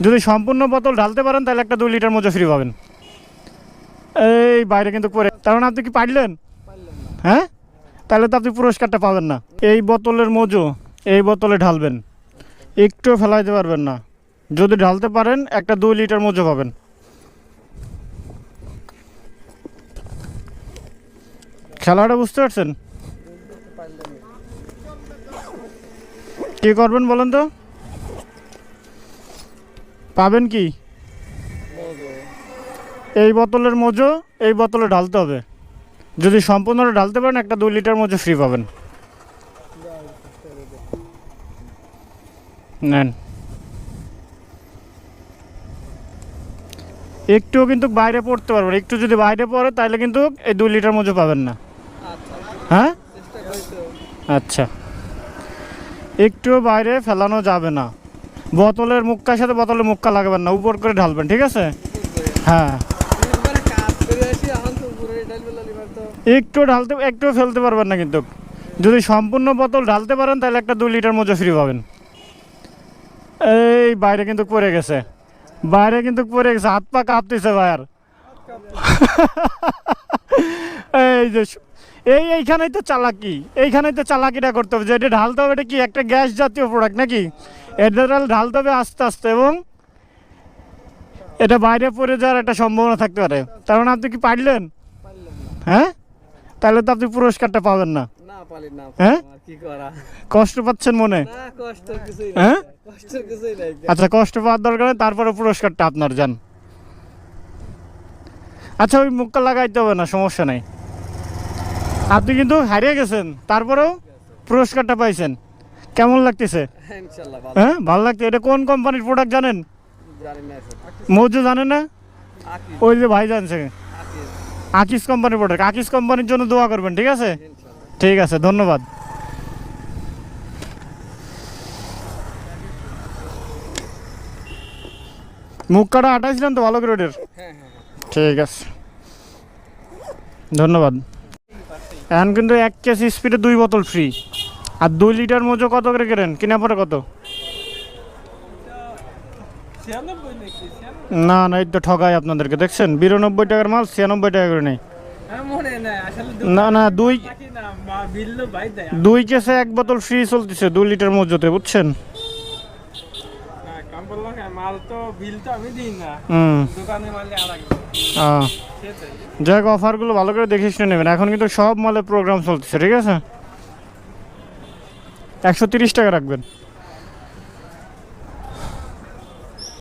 যদি সম্পূর্ণ বোতল ঢালতে পারেন তাহলে একটা 2 লিটার মোজো ফ্রি পাবেন। এই বাইরে কিন্তু পড়ে, তার মানে আপনি কি পারলেন? হ্যাঁ, তাহলে তো আপনি পুরস্কারটা পাবেন না। এই বোতলের মোজো এই বোতলে ঢালবেন, একটুও ফেলাইতে পারবেন না। যদি ঢালতে পারেন একটা 2 লিটার মোজো পাবেন। খেলাটা বুঝতে পারছেন? কি করবেন বলেন তো? পাবেন কি? এই বোতলের মোজো এই বোতলে ঢালতে হবে। যদি সম্পূর্ণটা ঢালতে পারেন একটা 2 লিটার মোজো ফ্রি পাবেন। নেন। একটুও কিন্তু বাইরে পড়তে পারবেন, একটু যদি বাইরে পড়ে তাহলে কিন্তু এই 2 লিটার মোজো পাবেন না। হ্যাঁ, আচ্ছা, একটুও বাইরে ফেলানো যাবে না। বোতলের মুক্কার সাথে বোতলের মুক্কা লাগাবেন না, উপর করে ঢালবেন, ঠিক আছে? হ্যাঁ, একটু ঢালতে একটু ফেলতে পারবেন না কিন্তু। যদি সম্পূর্ণ বোতল ঢালতে পারেন তাহলে একটা 2 লিটার মোজো ফ্রি পাবেন। এই বাইরে কিন্তু পড়ে গেছে, বাইরে কিন্তু পড়ে গেছে, হাত পা কাঁপতেছে ভাইয়ার। এই যে এইখানেই তো চালাকি, এইখানেই তো চালাকিটা করতে হবে। যে এটা ঢালতে হবে, এটা কি একটা গ্যাস জাতীয় প্রোডাক্ট নাকি? এটা ঢালতে হবে আস্তে আস্তে, এবং এটা বাইরে পড়ে যাওয়ার একটা সম্ভাবনা থাকতে পারে। তার মানে আপনি কি পারলেন? হ্যাঁ, তাহলে তো আপনি পুরস্কারটা পাবেন না। হ্যাঁ, কষ্ট পাচ্ছেন মনে? হ্যাঁ, আচ্ছা, কষ্ট পাওয়ার দরকার নেই, তারপরে পুরস্কারটা আপনার যান। আচ্ছা, ওই মুখটা লাগাইতে হবে না, সমস্যা নেই। আপনি কিন্তু হারিয়ে গেছেন, তারপরেও পুরস্কারটা পাইছেন। কেমন লাগতেছে? হ্যাঁ, ভালো লাগছে। এটা কোন কোম্পানির প্রোডাক্ট জানেন? মৌজু জানেন না? ওই যে ভাই জানছে, আকিস কোম্পানির প্রোডাক্ট। আকিস কোম্পানির জন্য দোয়া করবেন, ঠিক আছে? ঠিক আছে, ধন্যবাদ। মুখ কাটা আটাইছিলেন তো ভালো গ্রেডের? ঠিক আছে, ধন্যবাদ। এখন কিন্তু 1 কেজি স্পিডে 2 বোতল ফ্রি। আর 2 লিটার মোজো কত করে কেনেন? কিনা পরে কত? না না, এই তো ঠগাই আপনাদেরকে, দেখছেন? 92 টাকার মাল 96 টাকা করে নেই। না না, 2 কেসে 1 বোতল ফ্রি চলতেছে 2 লিটার মোজোতে, বুঝছেন? যাই হোক, অফারগুলো ভালো করে দেখে শুনে নেবেন। এখন কিন্তু সব মালে প্রোগ্রাম চলতেছে, ঠিক আছে? 130 টাকা রাখবেন।